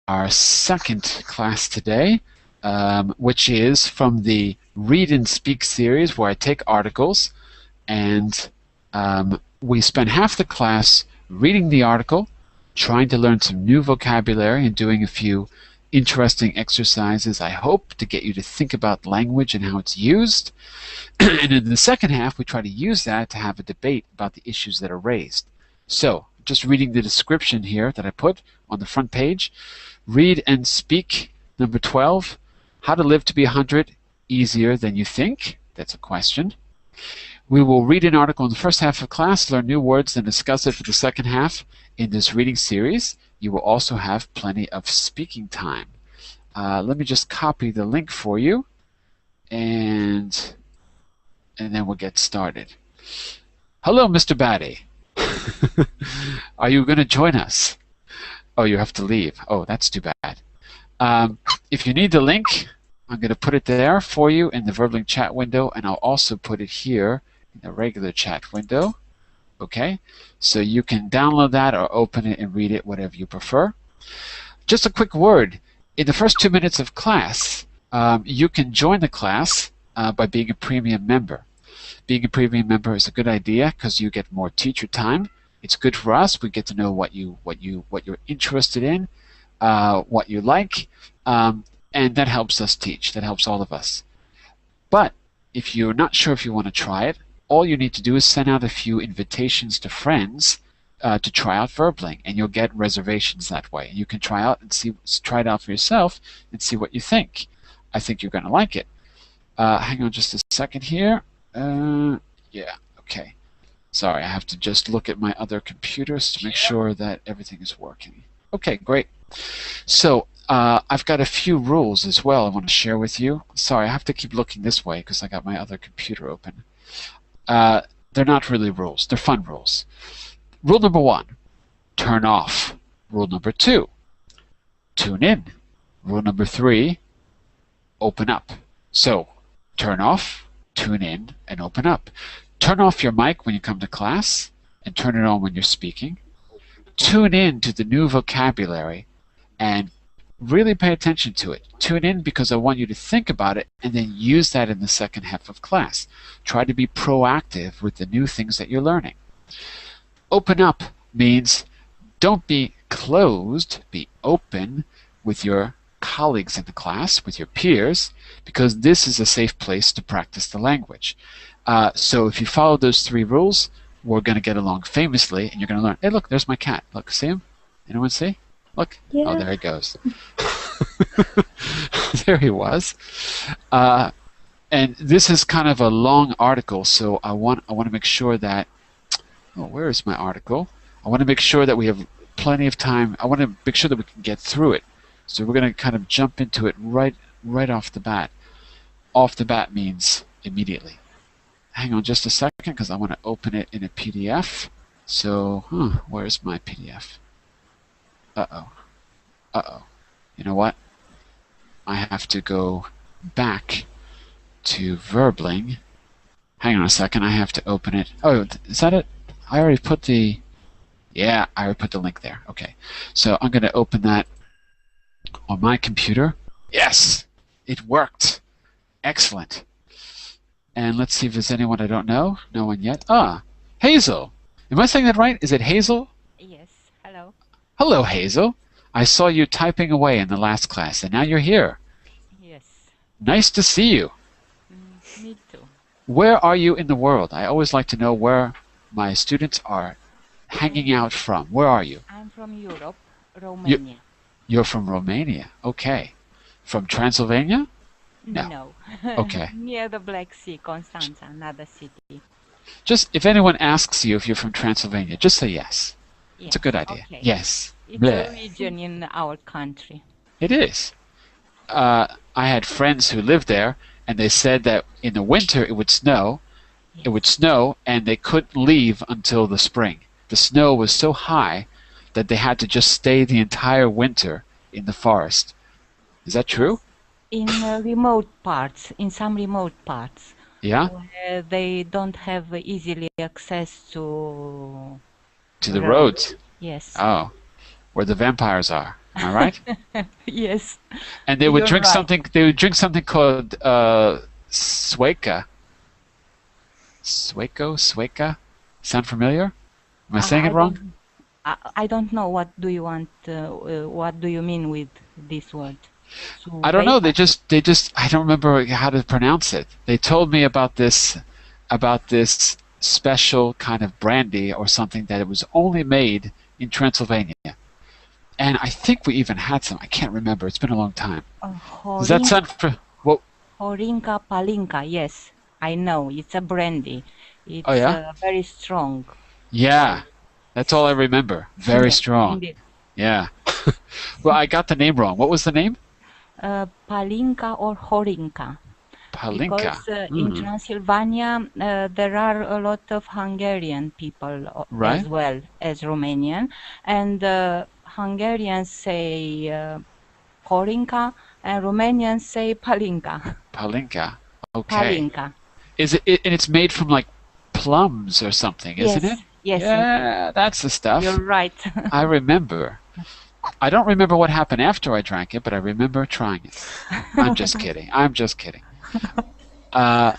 Our second class today, which is from the Read and Speak series, where I take articles and we spend half the class reading the article, trying to learn some new vocabulary and doing a few interesting exercises, I hope, to get you to think about language and how it's used. And in the second half, we try to use that to have a debate about the issues that are raised. So, just reading the description here that I put on the front page. Read and Speak, number 12. How to live to be 100 easier than you think? That's a question. We will read an article in the first half of class, learn new words, then discuss it for the second half in this reading series. You will also have plenty of speaking time. Let me just copy the link for you, and then we'll get started. Hello, Mr. Batty. Are you going to join us? Oh, you have to leave. Oh, that's too bad. If you need the link, I'm going to put it there for you in the Verbling chat window, and I'll also put it here in the regular chat window. Okay, so you can download that or open it and read it, whatever you prefer. Just a quick word. In the first 2 minutes of class, you can join the class by being a premium member. Being a premium member is a good idea because you get more teacher time. It's good for us. We get to know what you're interested in, what you like, and that helps us teach. That helps all of us. But if you're not sure if you want to try it, all you need to do is send out a few invitations to friends to try out Verbling, and you'll get reservations that way. You can try out and try it out for yourself and see what you think. I think you're going to like it. Hang on just a second here. Yeah, okay. Sorry, I have to just look at my other computers to make sure that everything is working. Okay, great. So I've got a few rules as well I want to share with you. Sorry, I have to keep looking this way because I got my other computer open. They're not really rules. They're fun rules. Rule number 1, turn off. Rule number 2, tune in. Rule number 3, open up. So, turn off, tune in, and open up. Turn off your mic when you come to class, and turn it on when you're speaking. Tune in to the new vocabulary, and really pay attention to it. Tune in because I want you to think about it and then use that in the second half of class. Try to be proactive with the new things that you're learning. Open up means don't be closed, be open with your colleagues in the class, with your peers, because this is a safe place to practice the language. So if you follow those 3 rules, we're going to get along famously, and you're going to learn. Hey, look, there's my cat. Look, see him? Anyone see? Look. Yeah. Oh, there he goes. There he was. And this is kind of a long article, so I want to make sure that. Oh, where is my article? I want to make sure that we have plenty of time. I want to make sure that we can get through it. So we're going to kind of jump into it right off the bat. Off the bat means immediately. Hang on just a second because I want to open it in a PDF. So, where's my PDF? Uh-oh. Uh-oh. You know what? I have to go back to Verbling. Hang on a second. I have to open it. Oh, is that it? I already put the... Yeah, I already put the link there. Okay. So I'm going to open that on my computer. Yes! It worked. Excellent. And let's see if there's anyone I don't know. No one yet. Ah, Hazel. Am I saying that right? Is it Hazel? Yes. Hello. Hello, Hazel. I saw you typing away in the last class, and now you're here. Yes. Nice to see you. Me too. Where are you in the world? I always like to know where my students are hanging out from. Where are you? I'm from Europe, Romania. You're from Romania. Okay. From Transylvania? No. Okay. Near the Black Sea, Constanța, another city. Just, if anyone asks you if you're from Transylvania, just say yes. Yes. It's a good idea. Okay. Yes. It's a region in our country. It is. I had friends who lived there, and they said that in the winter it would snow. Yes. It would snow, and they couldn't leave until the spring. The snow was so high that they had to just stay the entire winter in the forest. Is that true? In remote parts, in some remote parts, Yeah? where they don't have easily access to To the road. roads. Yes. Oh, where the vampires are. Am I right? Yes, And they would you're drink right. something. They would drink something called Sueca. Sueca. Sound familiar? Am I saying it I wrong? don't. I don't know what do you want. What do you mean with this word? I don't know. Suveika? They just. I don't remember how to pronounce it. They told me about this special kind of brandy or something that it was only made in Transylvania. And I think we even had some. I can't remember. It's been a long time. Does that Horinka, sound for what? Horinka Palinka. Yes, I know. It's a brandy. Oh It's yeah, very strong. yeah. That's all I remember. Very Yes, strong. indeed. Yeah. Well, I got the name wrong. What was the name? Palinka or Horinka. Palinka. Because in Transylvania there are a lot of Hungarian people Right? as well as Romanian, and Hungarians say Horinka and Romanians say Palinka. Palinka. Okay. Palinka. Is it? And it's made from like plums or something, isn't it? Yes, yes, Yeah, that's the stuff. you're right. I remember. I don't remember what happened after I drank it, but I remember trying it. I'm just kidding. I'm just kidding. Uh,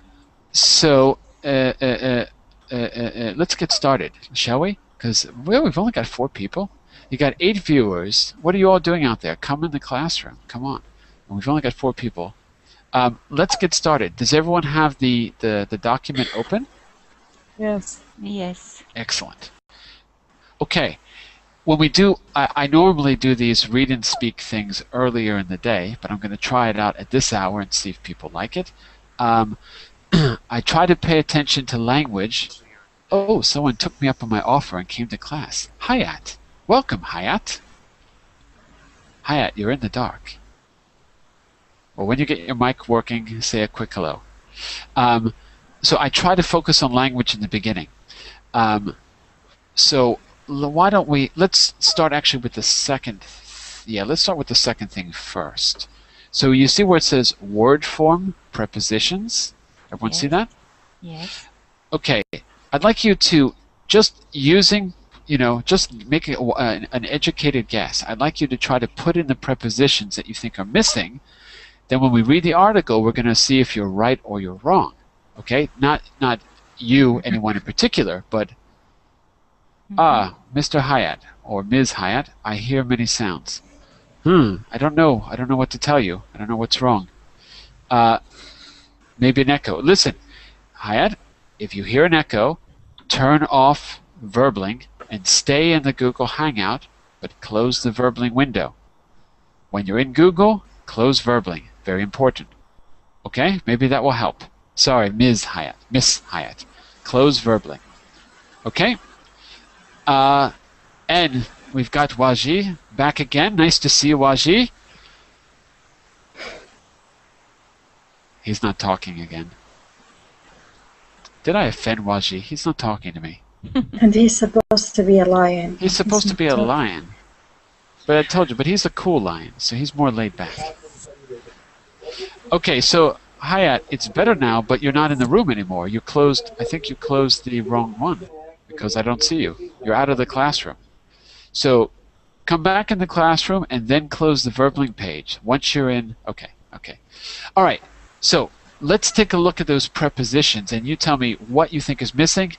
so let's get started, shall we? Because we've only got 4 people. You got 8 viewers. What are you all doing out there? Come in the classroom. Come on. And we've only got 4 people. Let's get started. Does everyone have the document open? Yes. Yes. Excellent. Okay. When we do, I normally do these read and speak things earlier in the day, but I'm going to try it out at this hour and see if people like it. I try to pay attention to language. Oh, someone took me up on my offer and came to class. Hayat. Welcome, Hayat. Hayat, you're in the dark. Well, when you get your mic working, say a quick hello. So I try to focus on language in the beginning. So why don't let's start actually with the second. Yeah, let's start with the second thing first. So you see where it says word form prepositions? Everyone see Yes. that? Yes. Okay, I'd like you to just just make an educated guess. I'd like you to try to put in the prepositions that you think are missing. Then when we read the article, we're going to see if you're right or you're wrong. Okay, not you, anyone in particular, but Mr. Hyatt or Ms. Hyatt, I hear many sounds. I don't know. I don't know what to tell you. I don't know what's wrong. Maybe an echo. Listen, Hyatt, if you hear an echo, turn off Verbling and stay in the Google Hangout, but close the Verbling window. When you're in Google, close Verbling. Very important. Okay? Maybe that will help. Sorry, Ms. Hyatt. Miss Hyatt. Close Verbling. Okay? And we've got Waji back again. Nice to see you, Waji. He's not talking again. Did I offend Waji? He's not talking to me. And he's supposed to be a lion. He's supposed to be a not lion. But I told you, but he's a cool lion, so he's more laid back. Okay, so Hayat, it's better now, but you're not in the room anymore. I think you closed the wrong one because I don't see you. You're out of the classroom. So come back in the classroom and then close the Verbling page. Once you're in, okay. All right, so let's take a look at those prepositions and you tell me what you think is missing.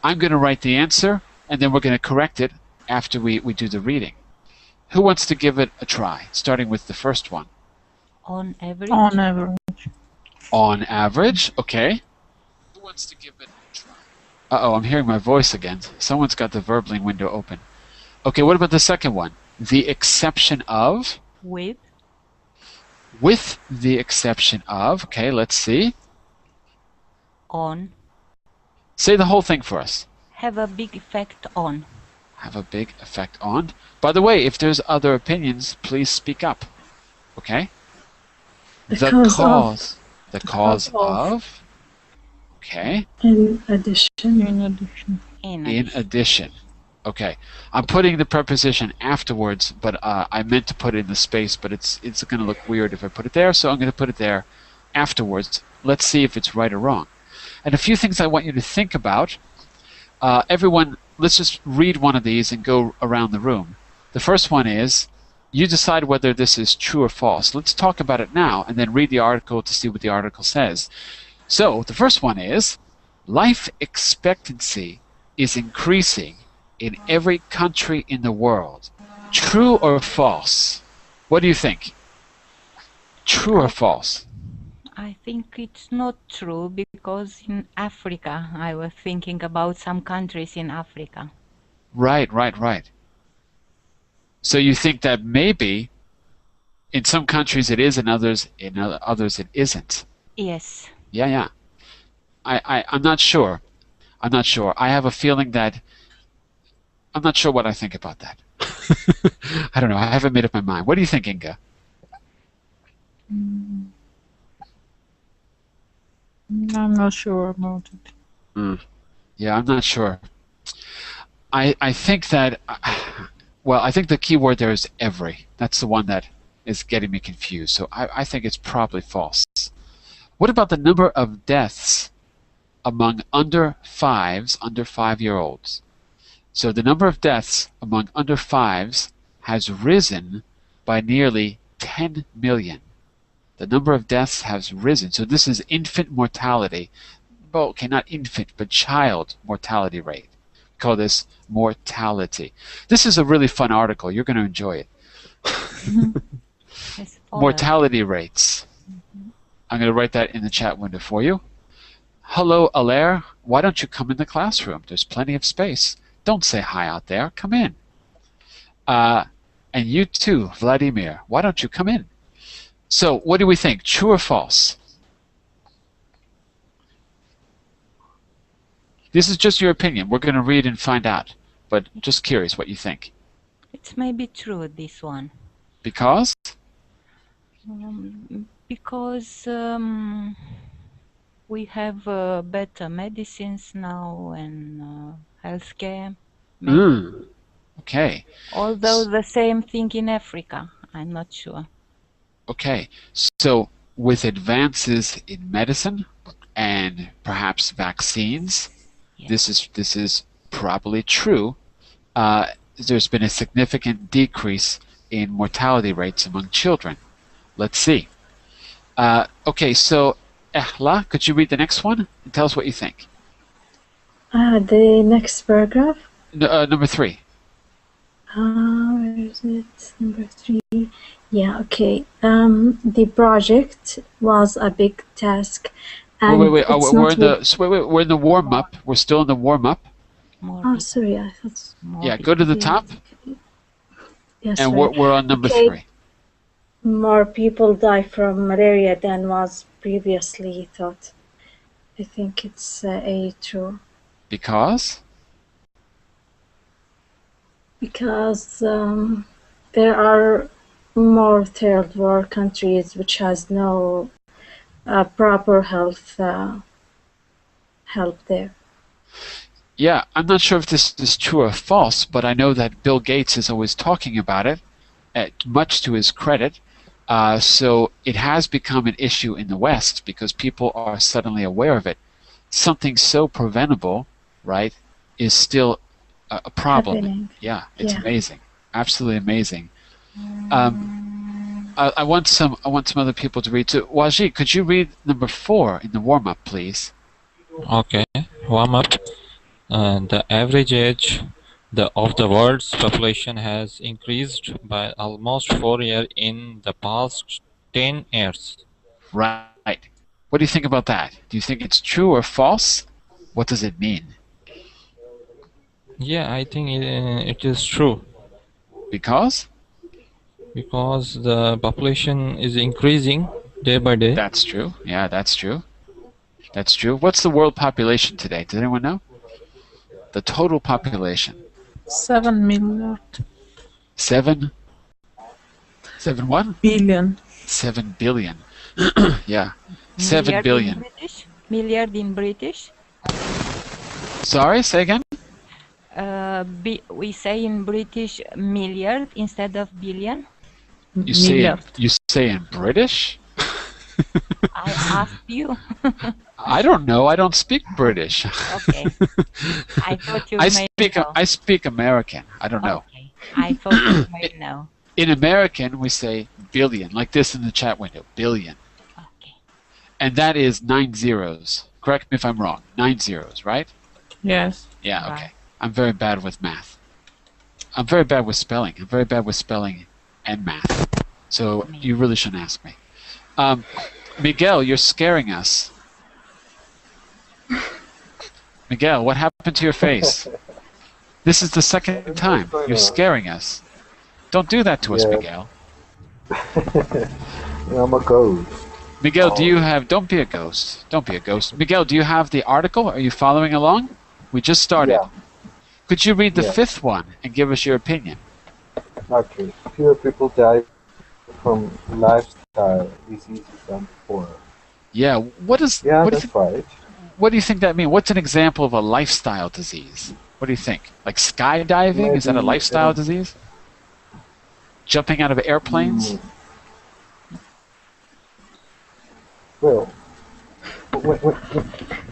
I'm going to write the answer and then we're going to correct it after we do the reading. Who wants to give it a try, starting with the first one? On average. On average. On average, okay. Who wants to give it a try? Uh-oh, I'm hearing my voice again. Someone's got the Verbling window open. Okay, what about the second one? The exception of? With. With the exception of. Okay, let's see. On. Say the whole thing for us. Have a big effect on. Have a big effect on. By the way, if there's other opinions, please speak up. Okay? The cause of. Okay. In addition. In In addition. Okay, I'm putting the preposition afterwards, but I meant to put it in the space, but it's going to look weird if I put it there, so I'm going to put it there afterwards. Let's see if it's right or wrong. And a few things I want you to think about. Everyone, let's just read one of these and go around the room. The first one is, you decide whether this is true or false. Let's talk about it now and then read the article to see what the article says. So, the first one is, life expectancy is increasing in every country in the world. True or false? What do you think? True or false? I think it's not true because in Africa, I was thinking about some countries in Africa. Right. So you think that maybe in some countries it is, and others it isn't. Yes. Yeah. I'm not sure. I have a feeling that I'm not sure what I think about that. I don't know. I haven't made up my mind. What do you think, Inga? I'm not sure about it. Yeah, I'm not sure. I think that, well, I think the key word there is every. That's the one that is getting me confused. So I think it's probably false. What about the number of deaths among under 5-year-olds? So the number of deaths among under 5s has risen by nearly 10 million. The number of deaths has risen. So this is infant mortality. Well, okay, not infant, but child mortality rate. We call this mortality. This is a really fun article. You're going to enjoy it. Mortality rates. I'm going to write that in the chat window for you. Hello, Alaire. Why don't you come in the classroom? There's plenty of space. Don't say hi out there. Come in. And you too, Vladimir. Why don't you come in? So, what do we think? True or false? This is just your opinion. We're going to read and find out. But just curious what you think. It's maybe true, this one. Because? Because we have better medicines now and healthcare. Okay. Although the same thing in Africa, I'm not sure. Okay. So with advances in medicine and perhaps vaccines, Yes. this is probably true. There's been a significant decrease in mortality rates among children. Let's see. Okay, so Ehla, could you read the next one and tell us what you think? The next paragraph. Number 3. Where is it? Number 3. Yeah, okay. The project was a big task. And wait. We're in the warm up. We're still in the warm up. Sorry, I thought. Yeah, go to the top. Yes, and right. we're on number Okay. 3. More people die from malaria than was previously thought. I think it's true. Because? Because there are more third world countries which has no proper health help there. Yeah, I'm not sure if this is true or false, but I know that Bill Gates is always talking about it, much to his credit. So it has become an issue in the West because people are suddenly aware of it. Something so preventable, right, is still a problem. Happening. Yeah, it's Yeah. amazing, absolutely amazing. I want some other people to read too. Wajid, could you read number 4 in the warm up, please? Okay, warm up. The average age of the world's population has increased by almost 4 years in the past 10 years. Right. What do you think about that? Do you think it's true or false? What does it mean? Yeah, I think it is true. Because? Because the population is increasing day by day. That's true. Yeah, that's true. That's true. What's the world population today? Does anyone know? The total population. 7 million. 7 what? Billion. 7 billion. Yeah. 7 Milliard billion. Milliard in British? Sorry, say again? We say in British milliard instead of billion. You say in British? I asked you. I don't know. I don't speak British. Okay. I thought you may know. I speak American. I don't know. Okay. I thought you may know. In American, we say billion, like this in the chat window, billion. Okay. And that is 9 zeros. Correct me if I'm wrong. 9 zeros, right? Yes. Yeah, okay. Right. I'm very bad with math. I'm very bad with spelling. I'm very bad with spelling and math. So you really shouldn't ask me. Miguel, you're scaring us. Miguel, what happened to your face? This is the second time. You're scaring us. Don't do that to us, Miguel. I'm a ghost. Miguel, do you have... Don't be a ghost. Don't be a ghost. Miguel, do you have the article? Are you following along? We just started. Yeah. Could you read the fifth one and give us your opinion? Okay. Fewer people die from lifestyle diseases than before. Yeah, that's right. What do you think that means? What's an example of a lifestyle disease? What do you think? Like skydiving? Is that a lifestyle disease? Jumping out of airplanes? Well,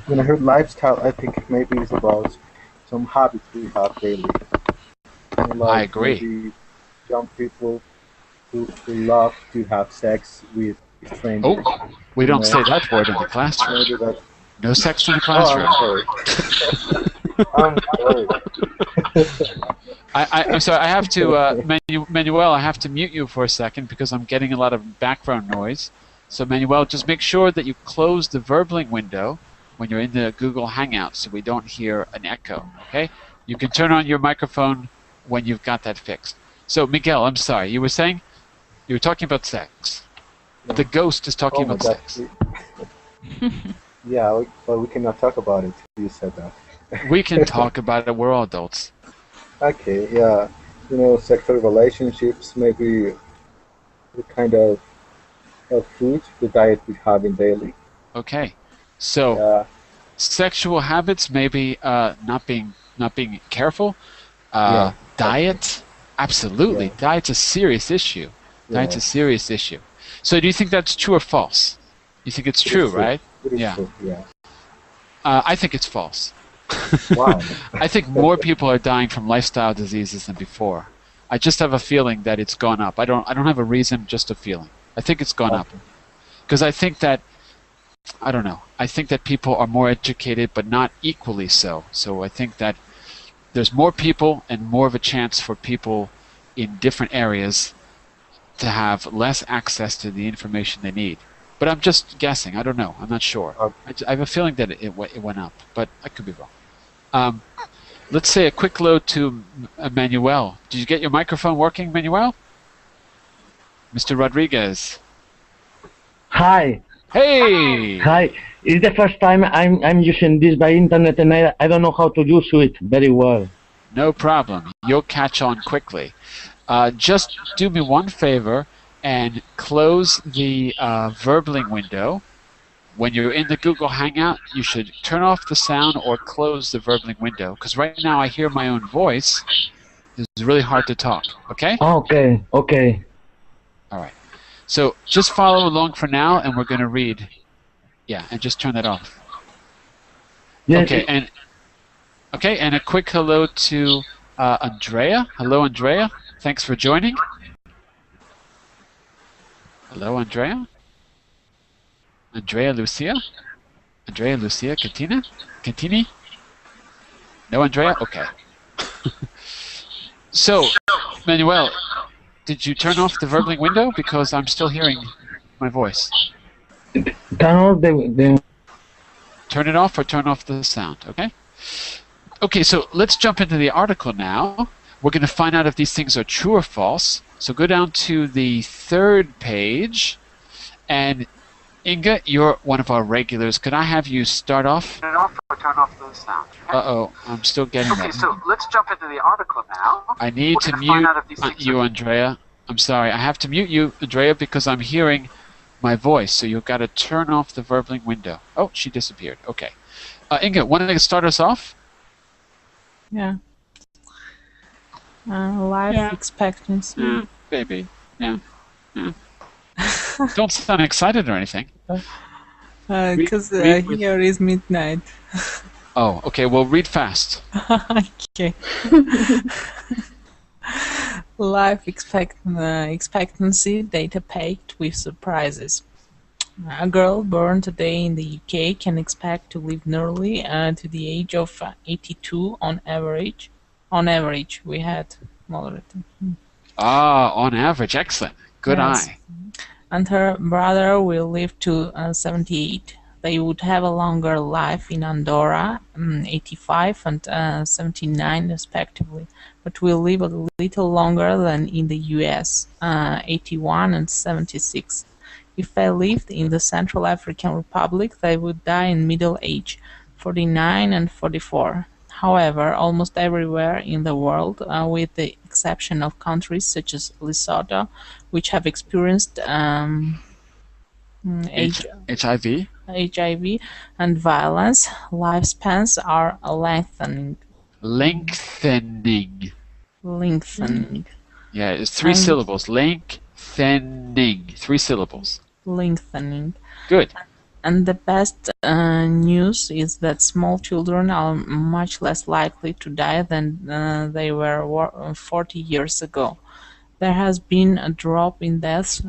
when I heard lifestyle, I think maybe it's about some habits we have daily. I agree. Maybe young people who love to have sex with strangers. Oh, we don't say that word in the classroom. Maybe that. No sex in the classroom. I'm sorry. I'm sorry. I have to, Manuel. I have to mute you for a second because I'm getting a lot of background noise. So Manuel, just make sure that you close the verbling window when you're in the Google Hangout, so we don't hear an echo. Okay? You can turn on your microphone when you've got that fixed. So Miguel, I'm sorry. You were saying you were talking about sex. The ghost is talking about sex. Yeah, but we cannot talk about it. You said that. We can talk about it. We're all adults. Okay, yeah. Sexual relationships, maybe the kind of food, the diet we have in daily. Okay, so sexual habits, maybe not being careful. Diet, absolutely. Yeah. Diet's a serious issue. Diet's a serious issue. So do you think that's true or false? You think it's true, right? It is true, yeah. I think it's false. Wow. I think more people are dying from lifestyle diseases than before. I just have a feeling that it's gone up. I don't have a reason, just a feeling. I think it's gone up. Because I think that, I don't know, I think that people are more educated, but not equally so. So I think that there's more people and more of a chance for people in different areas to have less access to the information they need. But I'm just guessing. I don't know. I'm not sure. I have a feeling that it went up, but I could be wrong. Let's say a quick load to Manuel. Did you get your microphone working, Manuel? Mr. Rodriguez. Hi. Hey. Hi. It's the first time I'm using this by internet, and I don't know how to use it very well. No problem. You'll catch on quickly. Just do me one favor and close the verbling window. When you're in the Google Hangout, you should turn off the sound or close the verbling window, because right now I hear my own voice. It's really hard to talk, okay? Okay, okay. All right. So just follow along for now, and we're going to read. Yeah, and just turn that off. Yes. Okay, and a quick hello to Andrea. Hello, Andrea. Thanks for joining. Hello, Andrea. Andrea Lucia? Andrea Lucia Cantini? No, Andrea? Okay. So, Manuel, did you turn off the verbling window? Because I'm still hearing my voice. Turn off the... Turn it off or turn off the sound, okay? Okay, so let's jump into the article now. We're going to find out if these things are true or false. So go down to the third page, and Inga, you're one of our regulars. Could I have you start off? Turn it off or turn off the sound. Uh-oh, I'm still getting that. Okay, so let's jump into the article now. I need to mute you, Andrea. I'm sorry, I have to mute you, Andrea, because I'm hearing my voice, so you've got to turn off the verbling window. Oh, she disappeared. Okay. Inga, want to start us off? Yeah. Life Yeah. expectancy. Baby. Yeah. Don't sound excited or anything. Because read with- here is midnight. Oh, okay. Well, read fast. Okay. Life expectancy data packed with surprises. A girl born today in the UK can expect to live nearly to the age of 82 on average. On average, we had moderate. On average. Excellent. Good Yes. eye. And her brother will live to 78. They would have a longer life in Andorra, 85 and 79 respectively, but will live a little longer than in the US, 81 and 76. If they lived in the Central African Republic, they would die in middle age, 49 and 44. However, almost everywhere in the world, with the exception of countries such as Lesotho, which have experienced HIV? HIV and violence, lifespans are lengthening. Lengthening. Lengthening. Yeah, it's three syllables. Lengthening. 3 syllables. Lengthening. Good. And the best news is that small children are much less likely to die than they were 40 years ago. There has been a drop in deaths.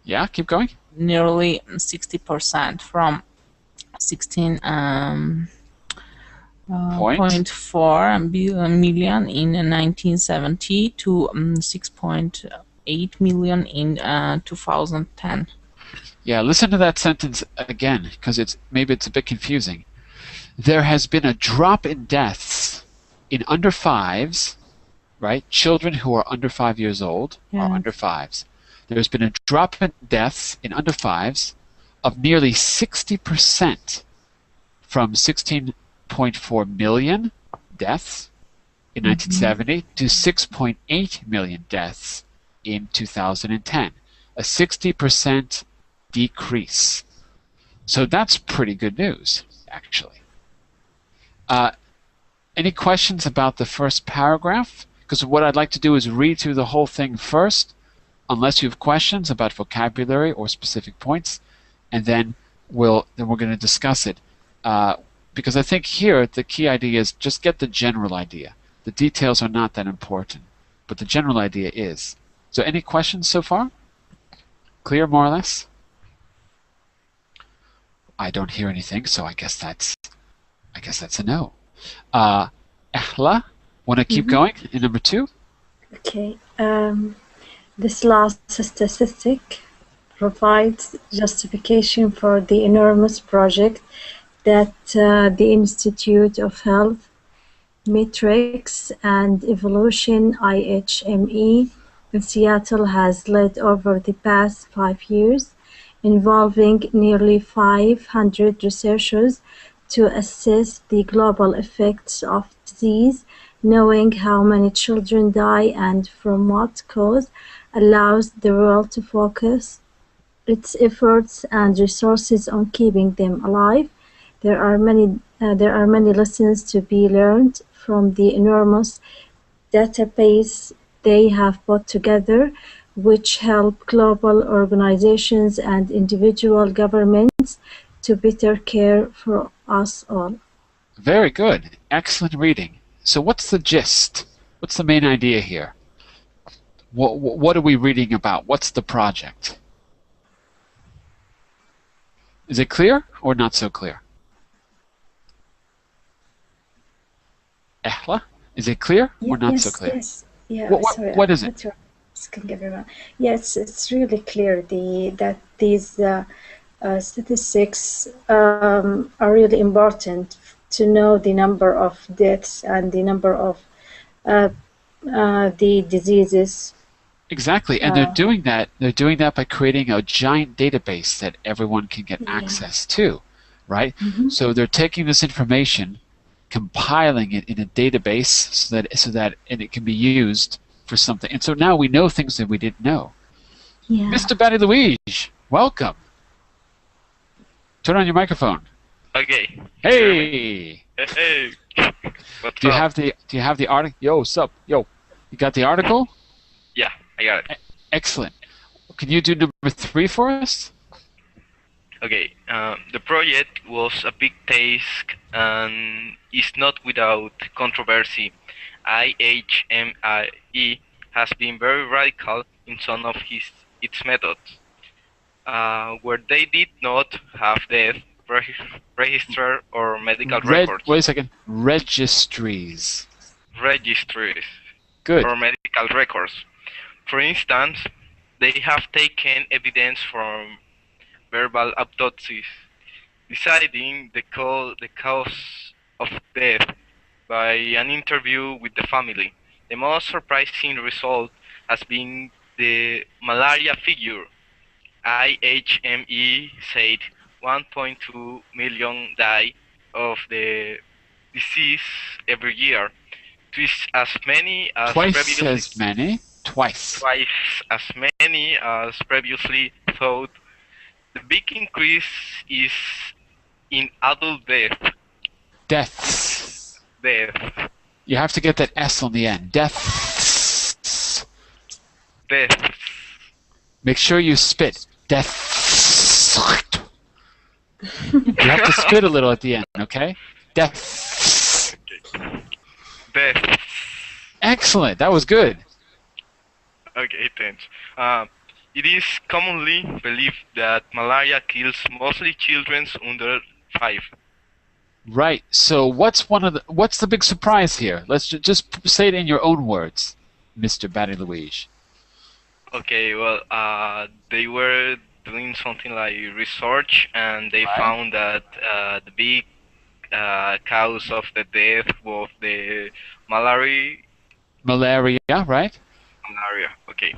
Yeah, keep going. Nearly 60% from 16.4 million in 1970 to 6.8 million in 2010. Yeah, listen to that sentence again, because maybe it's a bit confusing. There has been a drop in deaths in under 5s, right? Children who are under 5 years old are under 5s. There's been a drop in deaths in under 5s of nearly 60% from 16.4 million deaths in 1970 to 6.8 million deaths in 2010. A 60% decrease. So that's pretty good news, actually. Any questions about the first paragraph? Because what I'd like to do is read through the whole thing first, unless you have questions about vocabulary or specific points, and then we're going to discuss it. Because I think here the key idea is just get the general idea. The details are not that important, but the general idea is. So any questions so far? Clear, more or less? I don't hear anything, so I guess that's a no. Ehla, want to keep going in number 2? Okay. This last statistic provides justification for the enormous project that the Institute of Health, Metrics and Evolution (IHME) in Seattle has led over the past 5 years, involving nearly 500 researchers to assess the global effects of disease. Knowing how many children die and from what cause allows the world to focus its efforts and resources on keeping them alive. There are many lessons to be learned from the enormous database they have put together, which help global organizations and individual governments to better care for us all. Very good. Excellent reading. So what's the gist? What's the main idea here? What are we reading about? What's the project? Is it clear or not so clear? Ehla, is it clear or not so clear? Yes. Yeah. What is it? Asking everyone. Yes, it's really clear that these statistics are really important to know the number of deaths and the number of the diseases. Exactly, and they're doing that. They're doing that by creating a giant database that everyone can get access to, right? So they're taking this information, compiling it in a database so that it can be used for something. And so now we know things that we didn't know. Yeah. Mr. Batty Luigi, welcome. Turn on your microphone. Okay. Hey. Hey, what's Do you up? have the article? Yo, sup? Yo, you got the article? Yeah, I got it. Excellent. Can you do number 3 for us? Okay, the project was a big task and is not without controversy. IHMIE has been very radical in some of its methods, where they did not have death register or medical records, Wait a second. Registries. registries, Good. or medical records. For instance, they have taken evidence from verbal autopsies, deciding the cause of death by an interview with the family. The most surprising result has been the malaria figure. IHME said 1.2 million die of the disease every year, twice as many as Twice as many. Twice. twice as many as previously thought. The big increase is in adult Deaths. death. You have to get that S on the end. Deaths. Make sure you spit. Deaths. You have to spit a little at the end, okay? Deaths. Death. Excellent. That was good. Okay, thanks. It is commonly believed that malaria kills mostly children under 5. Right. So what's the big surprise here? Let's just say it in your own words, Mr. Batty Luigi. Okay, well, they were doing something like research, and they found that the big cause of the death was the malaria. Malaria, right? Malaria. Okay.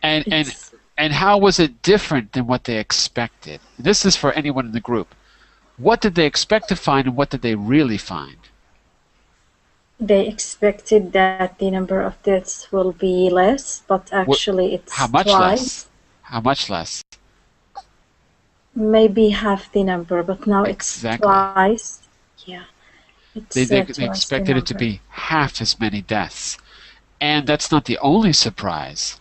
And how was it different than what they expected? This is for anyone in the group. What did they expect to find, and what did they really find? They expected that the number of deaths will be less, but actually it's How much twice. less? How much less? Maybe half the number, but now Exactly. it's twice. Yeah. They twice the expected it to number. be half as many deaths. And that's not the only surprise.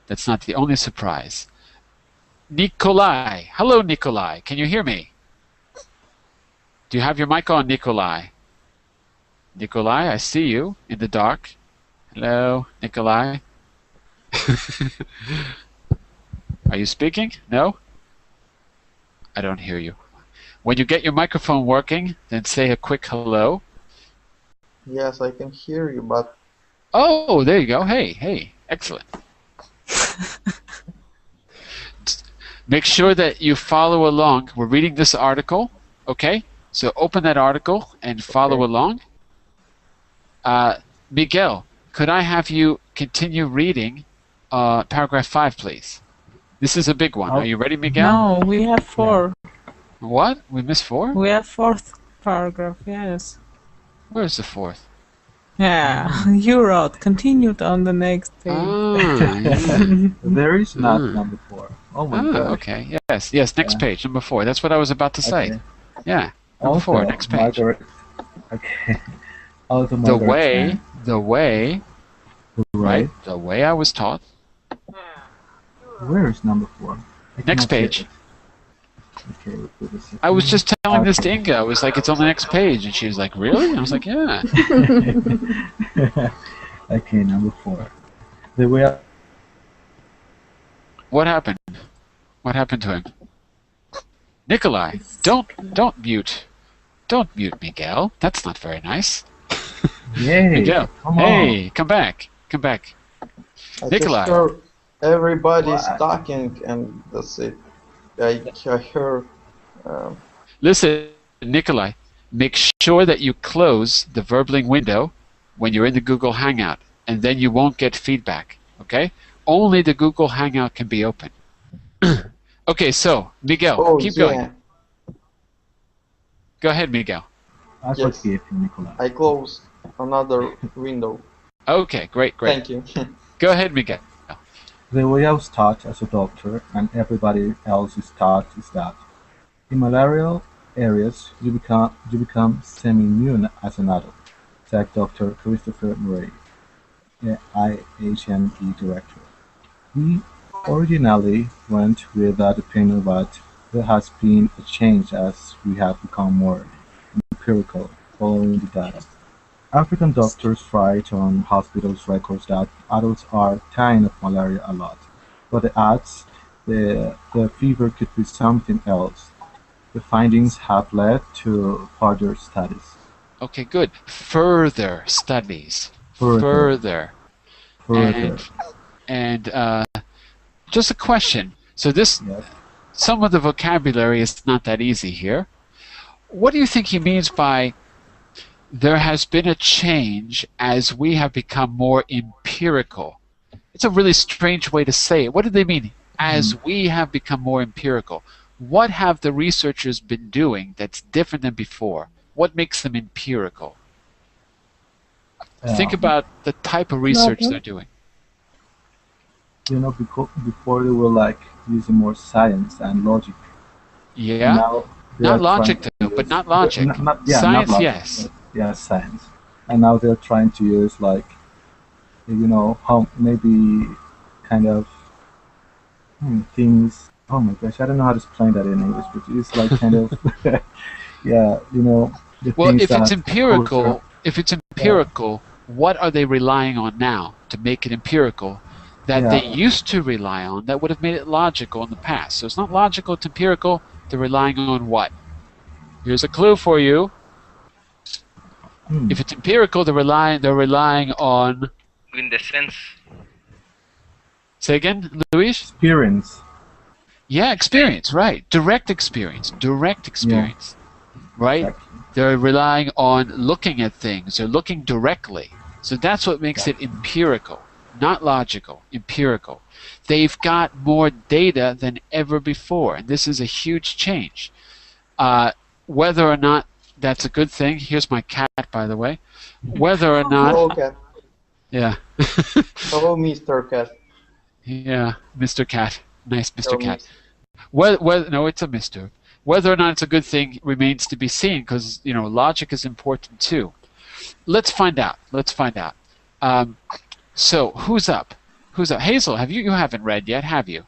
That's not the only surprise. Nikolai. Hello, Nikolai. Can you hear me? Do you have your mic on, Nikolai? Nikolai, I see you in the dark. Hello, Nikolai. Are you speaking? No? I don't hear you. When you get your microphone working, then say a quick hello. Yes, I can hear you, but... Oh, there you go. Hey, excellent. Make sure that you follow along. We're reading this article, okay? So open that article and follow along. Miguel, could I have you continue reading paragraph 5, please? This is a big one. Are you ready, Miguel? No, we have 4. What? We missed 4? We have 4th paragraph, yes. Where's the 4th? Yeah, you wrote, continued on the next page. Yeah. There is not number 4. Oh my god. Okay. Yes, next page, number 4. That's what I was about to say. Okay. Yeah, number 4, next page. Margaret. Okay. Also Margaret The way, right? The way I was taught. Where is number 4? Next page. Okay, we'll put this. I was just telling this to Inga. I was like, it's on the next page. And she was like, really? And I was like, yeah. Okay, number 4. The way. What happened? What happened to him? Nikolai, don't mute. Don't mute Miguel. That's not very nice. Yay! Miguel, Come hey, come back. I Nikolai. just heard everybody's talking, and that's it. I heard... Listen, Nikolai, make sure that you close the Verbling window when you're in the Google Hangout, and then you won't get feedback, okay? Only the Google Hangout can be open. Okay, so, Miguel, keep going. Go ahead, Miguel. Yes, I closed another window. Okay, great. Thank you. Go ahead, Miguel. The way I was taught as a doctor, and everybody else is taught, is that in malaria, areas, you become semi-immune as an adult, said Dr. Christopher Murray, IHME director. We originally went with that opinion, but there has been a change as we have become more empirical following the data. African doctors write on hospitals' records that adults are dying of malaria a lot, but it adds the fever could be something else. The findings have led to further studies. Okay, good. Further studies. Further. And just a question. So this, Yes. some of the vocabulary is not that easy here. What do you think he means by there has been a change as we have become more empirical? It's a really strange way to say it. What do they mean? As we have become more empirical. What have the researchers been doing that's different than before? What makes them empirical? Think about the type of research they're doing. Before they were like using more science and logic. Yeah. Now they Not are logic trying to though, but use- not logic. not Science, logic, yes. but yeah, science. And now they're trying to use like, how maybe kind of things. Oh my gosh, I don't know how to explain that in English, but it's like kind of, yeah, the Well, things if it's that empirical, culture- what are they relying on now to make it empirical that they used to rely on that would have made it logical in the past? So it's not logical, it's empirical. They're relying on what? Here's a clue for you. If it's empirical, they're relying on. In the sense. Say again, Luis? Experience. Yeah, experience, right. Direct experience. Right? Exactly. They're relying on looking at things. They're looking directly. So that's what makes it empirical, not logical, empirical. They've got more data than ever before, and this is a huge change. Whether or not that's a good thing, here's my cat, by the way. Whether or not... Hello, Cat. Yeah. Hello, Mr. Cat. Yeah, Mr. Cat. Nice Mr. Hello, Cat. Mr. No, it's a Mr. Whether or not it's a good thing remains to be seen, because logic is important too. Let's find out. So who's up? Hazel, you haven't read yet, have you?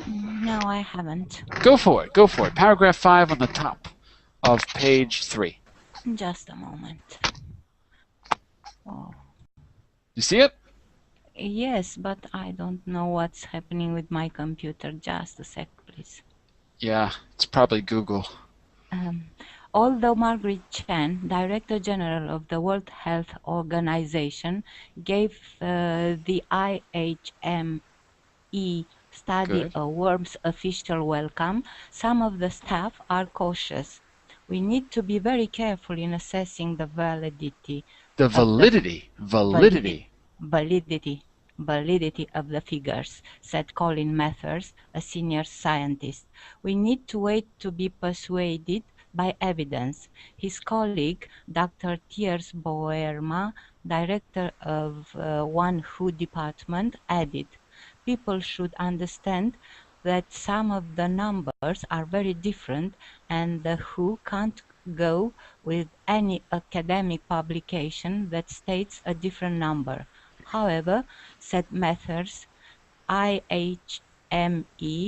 No, I haven't. Go for it. Paragraph 5 on the top of page 3. Just a moment. Oh. You see it? Yes, but I don't know what's happening with my computer. Just a sec, please. Yeah, it's probably Google. Although Margaret Chan, Director General of the World Health Organization, gave the IHME study a warm official welcome, some of the staff are cautious. We need to be very careful in assessing the validity. Validity of the figures, said Colin Mathers, a senior scientist. We need to wait to be persuaded by evidence. His colleague, Dr. Thiers Boerma, director of One WHO department, added, people should understand that some of the numbers are very different and the WHO can't go with any academic publication that states a different number. However, said Mathers, IHME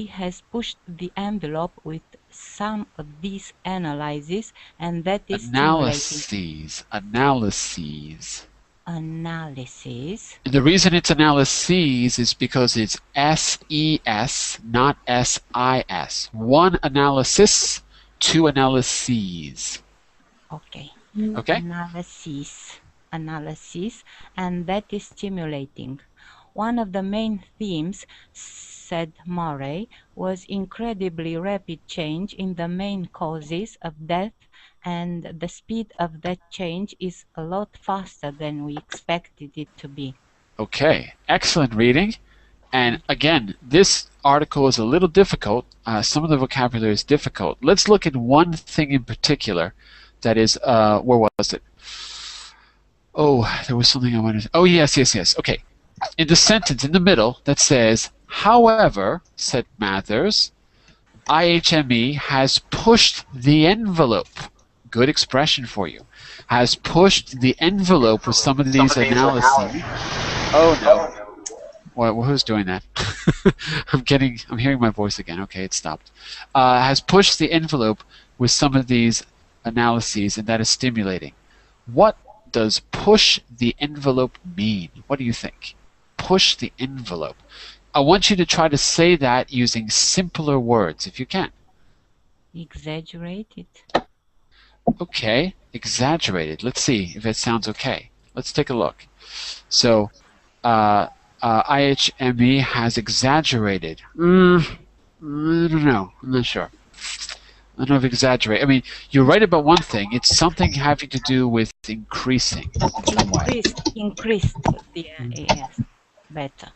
has pushed the envelope with some of these analyses, and that is stimulating. Analyses. The reason it's analyses is because it's SES, not SIS. One analysis, two analyses. Okay. Okay? Analysis, and that is stimulating. One of the main themes, said Murray, was incredibly rapid change in the main causes of death, and the speed of that change is a lot faster than we expected it to be. Okay, excellent reading. And again, this article is a little difficult. Some of the vocabulary is difficult. Let's look at one thing in particular. That is, where was it? Oh, there was something I wanted to... Oh, yes. Okay. In the sentence in the middle that says, however, said Mathers, IHME has pushed the envelope. Good expression for you. Has pushed the envelope with some of these analyses. Oh no. Well, who's doing that? I'm hearing my voice again. Okay, it stopped. Has pushed the envelope with some of these analyses, and that is stimulating. What does push the envelope mean? What do you think? Push the envelope. I want you to try to say that using simpler words, if you can. Exaggerated. Okay, exaggerated. Let's see if it sounds okay. Let's take a look. So, IHME has exaggerated. I don't know. I'm not sure. I don't know if exaggerate. I mean, you're right about one thing. It's something having to do with increasing in some way. Increased. Yes, better.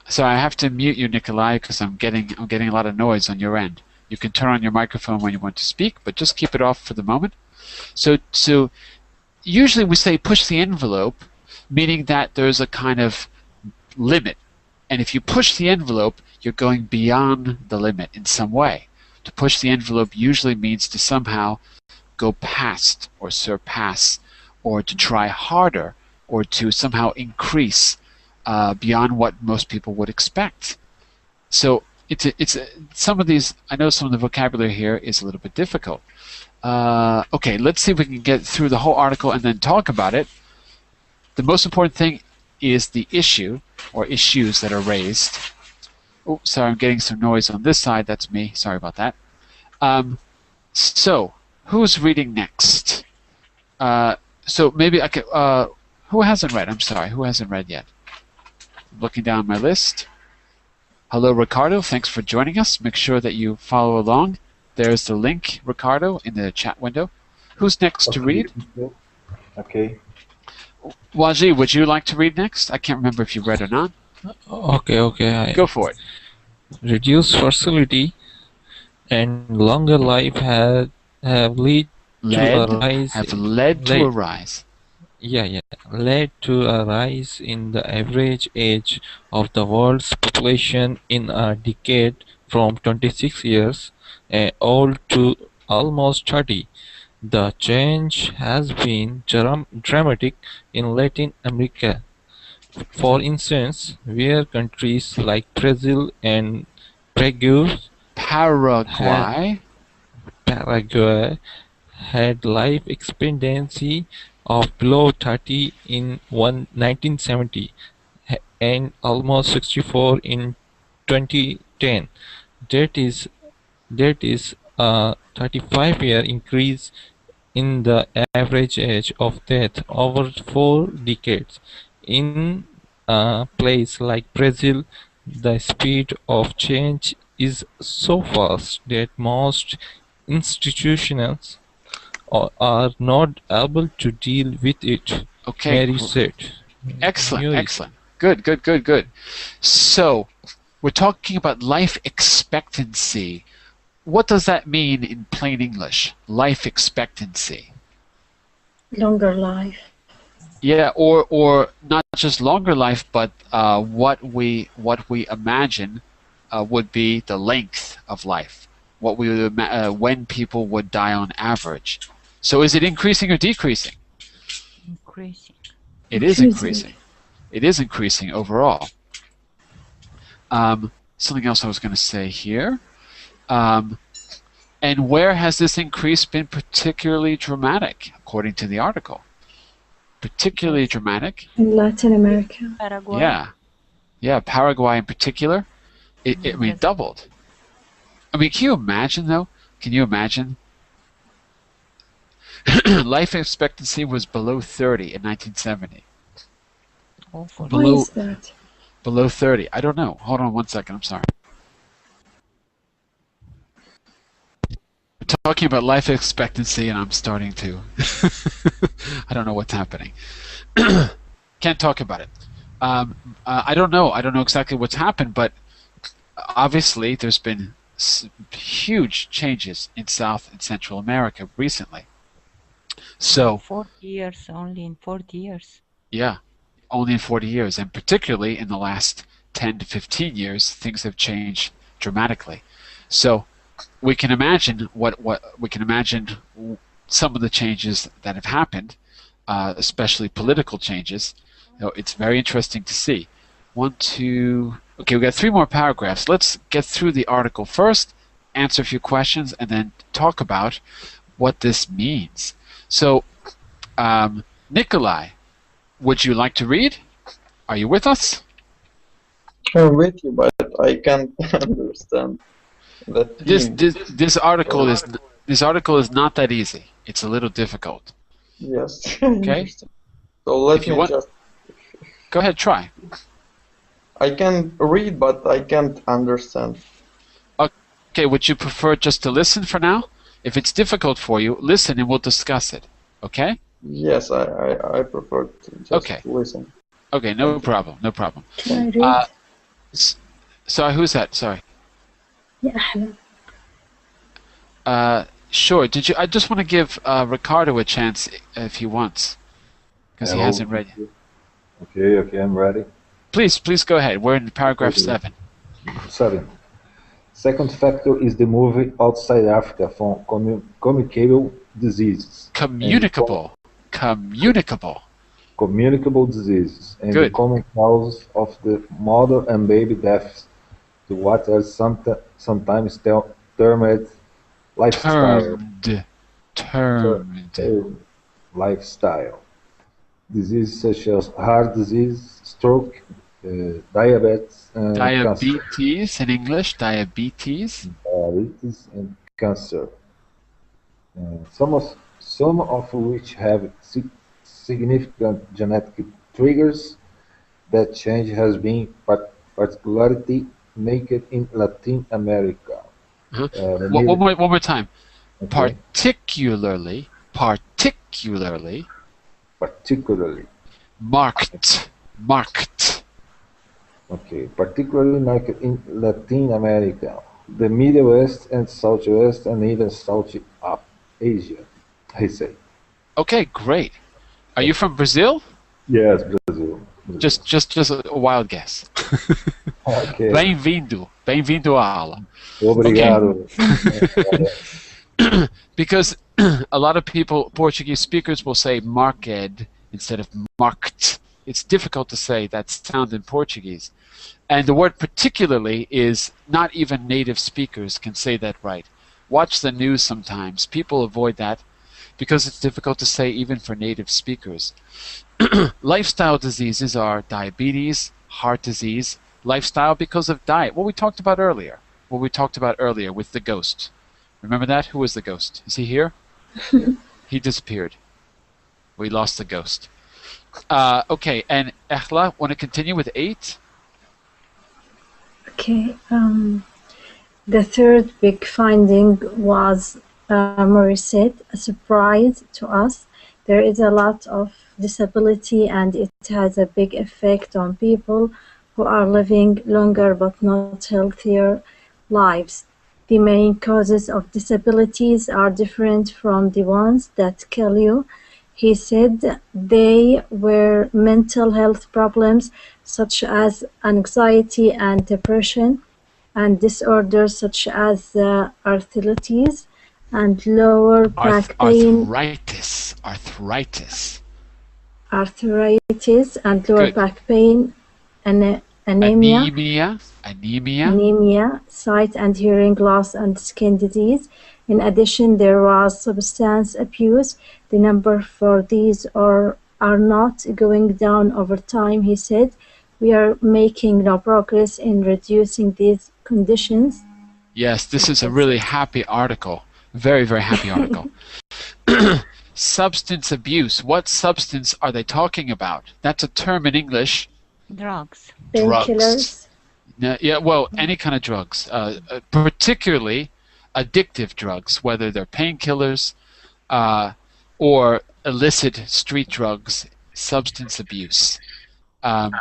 So I have to mute you, Nikolai, because I'm getting a lot of noise on your end. You can turn on your microphone when you want to speak, but just keep it off for the moment. So usually we say push the envelope, meaning that there's a kind of limit. And if you push the envelope, you're going beyond the limit in some way. To push the envelope usually means to somehow go past or surpass, or to try harder, or to somehow increase beyond what most people would expect. So it's some of these. I know some of the vocabulary here is a little bit difficult. Okay, let's see if we can get through the whole article and then talk about it. The most important thing is the issue or issues that are raised. Oh, sorry, I'm getting some noise on this side. That's me. Sorry about that. So, who's reading next? So maybe I could. Who hasn't read? I'm sorry. Who hasn't read yet? Looking down my list. Hello, Ricardo. Thanks for joining us. Make sure that you follow along. There's the link, Ricardo, in the chat window. Who's next to read? Okay. Waji, would you like to read next? I can't remember if you read or not. Okay. Go for it. Reduced fertility and longer life have led to a rise. Led to a rise in the average age of the world's population in a decade from 26 years old to almost 30. The change has been dramatic in Latin America. For instance, where countries like Brazil and Paraguay had life expectancy of below 30 in 1970 and almost 64 in 2010. That is a 35-year increase in the average age of death over 4 decades. In a place like Brazil, the speed of change is so fast that most institutions are not able to deal with it. Okay. Mary said. Excellent. Good. So, we're talking about life expectancy. What does that mean in plain English? Life expectancy. Longer life. Yeah, or not just longer life, but what we imagine would be the length of life. What we would when people would die on average. So is it increasing or decreasing? Increasing. It is increasing. It is increasing overall. Something else I was going to say here. And where has this increase been particularly dramatic, according to the article? Particularly dramatic? In Latin America. Paraguay. Yeah, Paraguay in particular. It doubled. I mean, can you imagine, though? Can you imagine? Life expectancy was below 30 in 1970. Why is that? Below 30. I don't know. Hold on one second. I'm sorry. Talking about life expectancy, and I'm starting to. I don't know what's happening. Can't talk about it. I don't know. I don't know exactly what's happened, but obviously there's been huge changes in South and Central America recently. So 40 years, only in 40 years. Yeah, only in 40 years, and particularly in the last 10 to 15 years, things have changed dramatically. So we can imagine some of the changes that have happened, especially political changes. It's very interesting to see. Okay, we got 3 more paragraphs. Let's get through the article first, answer a few questions, and then talk about what this means. So, Nikolai, would you like to read? Are you with us? I'm with you, but I can't understand the theme. This article is not that easy. It's a little difficult. Yes. Okay. So let me just. Go ahead, try. I can read, but I can't understand. Okay, would you prefer just to listen for now? If it's difficult for you, listen and we'll discuss it. Okay? Yes, I prefer to just listen. Okay, no problem, no problem. Can I read? Sorry, who's that? Sorry. Yeah. Sure. I just want to give Ricardo a chance if he wants, because he hasn't read yet. Okay, I'm ready. Please go ahead. We're in paragraph 7. 7. Second factor is the move outside Africa from communicable diseases. Communicable diseases and Good. the common cause of the mother and baby deaths to what are sometimes termed lifestyle. Termed. Lifestyle. Diseases such as heart disease, stroke, diabetes, and diabetes cancer. In English, diabetes. Diabetes and cancer. Some of which have significant genetic triggers. That change has been particularly made in Latin America. One more time. Okay. Particularly marked. Okay, particularly marked in Latin America, the Middle East and Southwest, and even South Asia, I say. Okay, great. Are you from Brazil? Yes, Brazil. Just a wild guess. Okay. Bem-vindo à aula. Obrigado. Okay. Because a lot of Portuguese speakers will say marked instead of marked. It's difficult to say that sound in Portuguese. And the word particularly is not even native speakers can say that right. Watch the news sometimes. People avoid that because it's difficult to say even for native speakers. Lifestyle diseases are diabetes, heart disease, lifestyle because of diet. What we talked about earlier with the ghost. Remember that? Who was the ghost? Is he here? He disappeared. We lost the ghost. Okay, and Echla, want to continue with 8? Okay. The third big finding was, Murray said, a surprise to us. There is a lot of disability and it has a big effect on people who are living longer but not healthier lives. The main causes of disabilities are different from the ones that kill you. He said they were mental health problems such as anxiety and depression, and disorders such as arthritis and lower back pain. Arthritis and lower back pain, anemia, sight and hearing loss, and skin disease. In addition, there was substance abuse. The number for these are not going down over time, he said. We are making no progress in reducing these conditions. Yes, this is a really happy article. Very, very happy article. Substance abuse. What substance are they talking about? That's a term in English. Drugs. Painkillers. Yeah, well, any kind of drugs, particularly addictive drugs, whether they're painkillers or illicit street drugs, substance abuse. I'm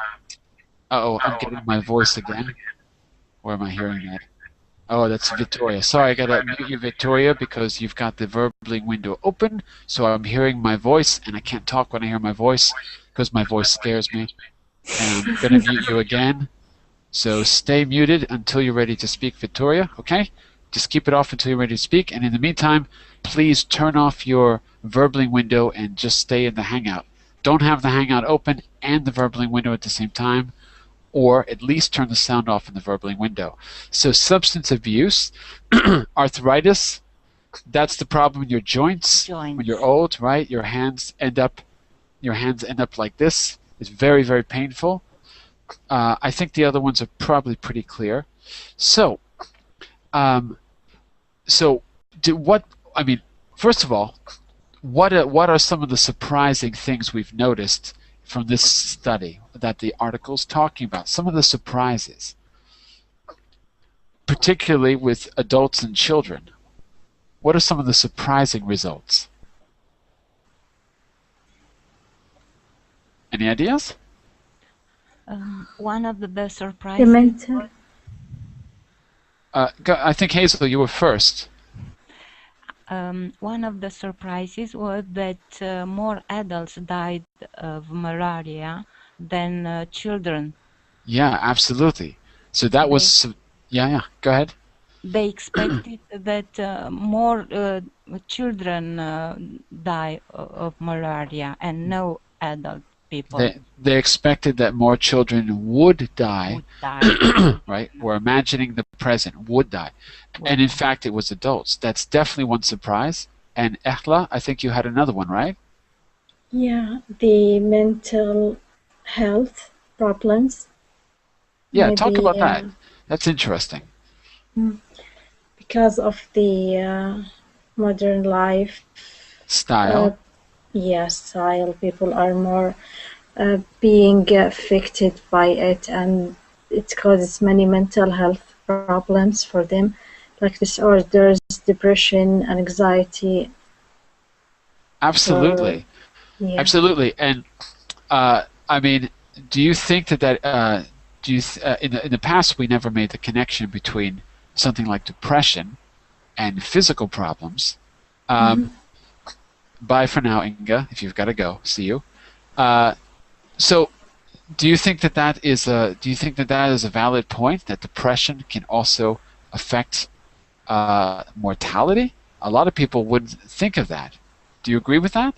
getting my voice again. Where am I hearing that? Oh, that's Victoria. Sorry, I gotta mute you, Victoria, because you've got the verbling window open, so I'm hearing my voice, and I can't talk when I hear my voice, because my voice scares me. And I'm gonna mute you again. So stay muted until you're ready to speak, Victoria, okay? Just keep it off until you're ready to speak. And in the meantime, please turn off your Verbling window and just stay in the Hangout. Don't have the Hangout open and the Verbling window at the same time, or at least turn the sound off in the Verbling window. So substance abuse, arthritis, that's the problem in your joints. When you're old, right? Your hands end up like this. It's very, very painful. I think the other ones are probably pretty clear. So, first of all, what are some of the surprising things we've noticed from this study that the article's talking about? Some of the surprises, particularly with adults and children. What are some of the surprising results? Any ideas? One of the best The surprises. mental. I think Hazel, you were first. One of the surprises was that more adults died of malaria than children. Yeah, absolutely. So that was, yeah, go ahead. They expected that more children die of malaria and no adult people. They expected that more children would die, right? We're imagining the present, would die. And in fact, it was adults. That's definitely one surprise. And Ehla, I think you had another one, right? Yeah, the mental health problems. Yeah, talk about that. That's interesting. Because of the modern life style. Style. People are more being affected by it, and it causes many mental health problems for them, like disorders, depression, anxiety. Absolutely. Yeah. Absolutely. And I mean, do you think that in the past we never made the connection between something like depression and physical problems? Bye for now, Inga, if you've got to go. See you. So do you think that is a valid point, that depression can also affect mortality? A lot of people wouldn't think of that. Do you agree with that?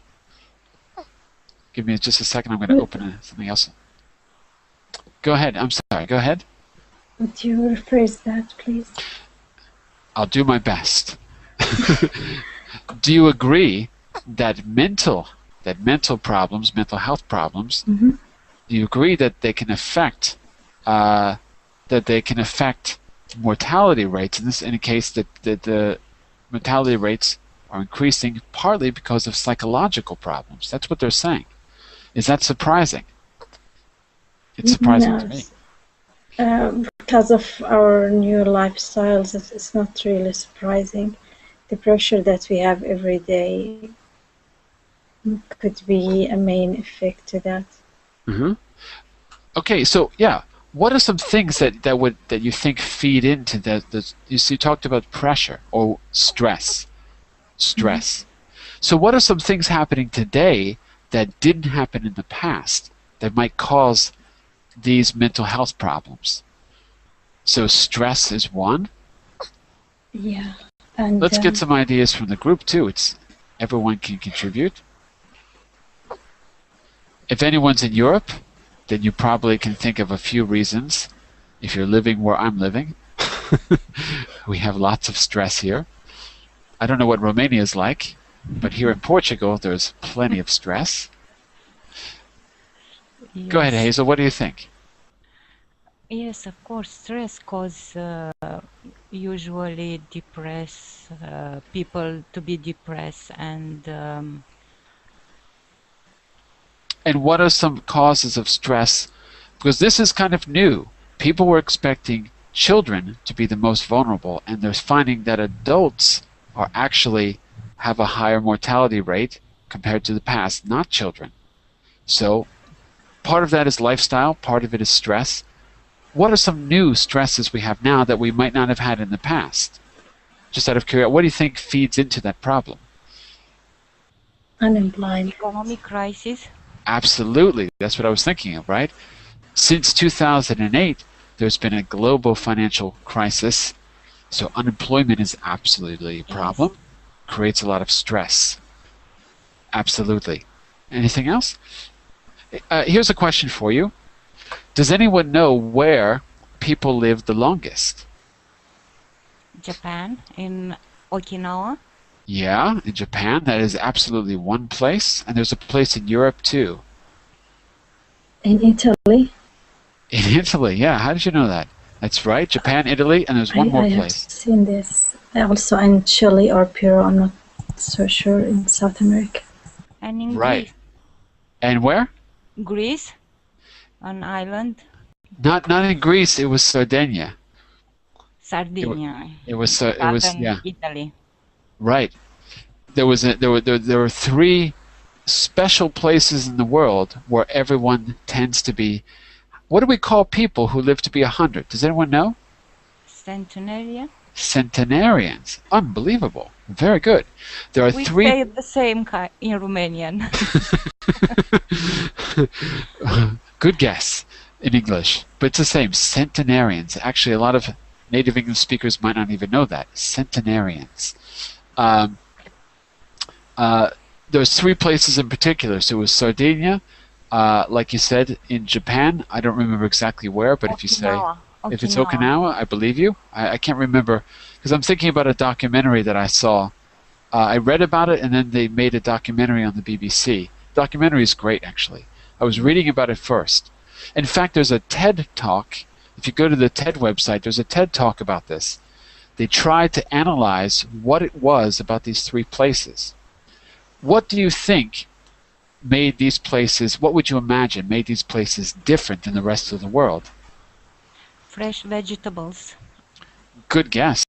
Give me just a second. I'm going to open something else. Go ahead. I'm sorry. Go ahead. Would you rephrase that, please? I'll do my best. Do you agree that mental problems, mental health problems, do you agree that they can affect mortality rates? In a case that the mortality rates are increasing partly because of psychological problems. That's what they're saying. Is that surprising? It's surprising to me. Because of our new lifestyles, it's not really surprising. The pressure that we have every day could be a main effect to that. Okay, so yeah, what are some things that you think feed into that? You talked about pressure or stress. So what are some things happening today that didn't happen in the past that might cause these mental health problems? So stress is one. Yeah. And let's get some ideas from the group too. Everyone can contribute. If anyone's in Europe, then you probably can think of a few reasons. If you're living where I'm living, we have lots of stress here. I don't know what Romania is like, but here in Portugal, there's plenty of stress. Yes. Go ahead, Hazel. What do you think? Yes, of course. Stress causes usually people to be depressed, and what are some causes of stress? Because this is kind of new. People were expecting children to be the most vulnerable, and they're finding that adults are actually have a higher mortality rate compared to the past, not children. So part of that is lifestyle, part of it is stress. What are some new stresses we have now that we might not have had in the past? Just out of curiosity, what do you think feeds into that problem? Unemployment. Economic crisis. Absolutely. That's what I was thinking of, right? Since 2008, there's been a global financial crisis, So unemployment is absolutely a problem. Creates a lot of stress. Absolutely. Anything else? Here's a question for you. Does anyone know where people live the longest? Japan, in Okinawa. Yeah, in Japan, that is absolutely one place. And there's a place in Europe too. In Italy. In Italy, yeah. How did you know that? That's right, Japan, Italy, and there's one more I have place. seen this. Also in Chile or Peru, I'm not so sure, in South America. And in Right. And where? Greece, an island. Not in Greece, it was Sardinia. Sardinia. It was Southern yeah. Italy. Right. There were three special places in the world where everyone tends to be. What do we call people who live to be 100? Does anyone know? Centenarian. Centenarians. Unbelievable. Very good. There are We three. say the same in Romanian. Good guess in English, but it's the same. Centenarians. Actually, a lot of native English speakers might not even know that. Centenarians. There's three places in particular. So it was Sardinia, like you said, in Japan. I don't remember exactly where, but if you say, if it's Okinawa, I believe you. I can't remember, because I'm thinking about a documentary that I saw. I read about it, and then they made a documentary on the BBC. The documentary is great, actually. I was reading about it first. In fact, there's a TED Talk. If you go to the TED website, there's a TED Talk about this. They tried to analyze what it was about these three places. What do you think made these places, what would you imagine made these places different than the rest of the world? Fresh vegetables. Good guess.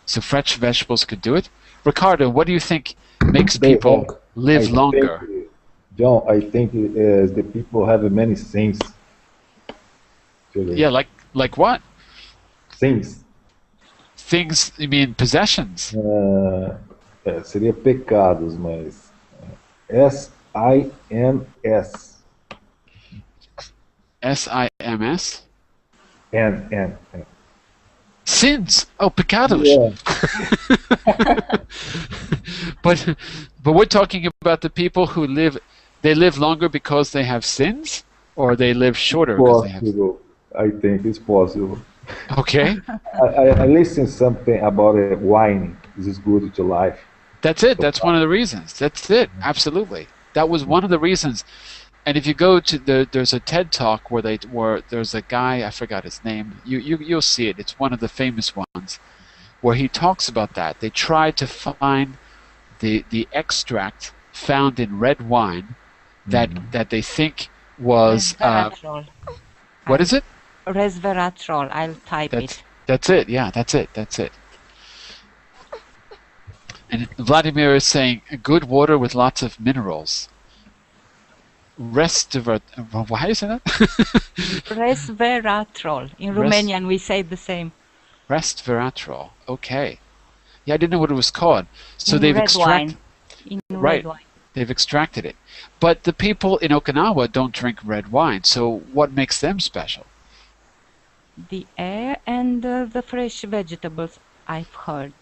So fresh vegetables could do it. Ricardo, what do you think makes people live longer? John, I think it is the people have many things. Yeah, like what? Things. Things, you mean possessions? Seria pecados, mas S-I-N-S. S-I-M-S? N. Sins. Oh, pecados. Yeah. but we're talking about the people who they live longer because they have sins, or they live shorter because they have sins? I think it's possible. Okay. I listened something about wine. This is good to life. That's it. That's one of the reasons. That's it. Absolutely. That was one of the reasons. And if you go to there's a TED Talk where there's a guy, I forgot his name. You'll see it. It's one of the famous ones where he talks about that. They tried to find the extract found in red wine that they think was what is it? Resveratrol. I'll type it. That's it. Yeah, that's it. And Vladimir is saying good water with lots of minerals. How do you say that? Resveratrol. In Romanian, we say the same. Resveratrol. Okay. Yeah, I didn't know what it was called. So in they've red extracted. Wine. In right. Red wine. They've extracted it. But the people in Okinawa don't drink red wine. So what makes them special? The air and the fresh vegetables, I've heard.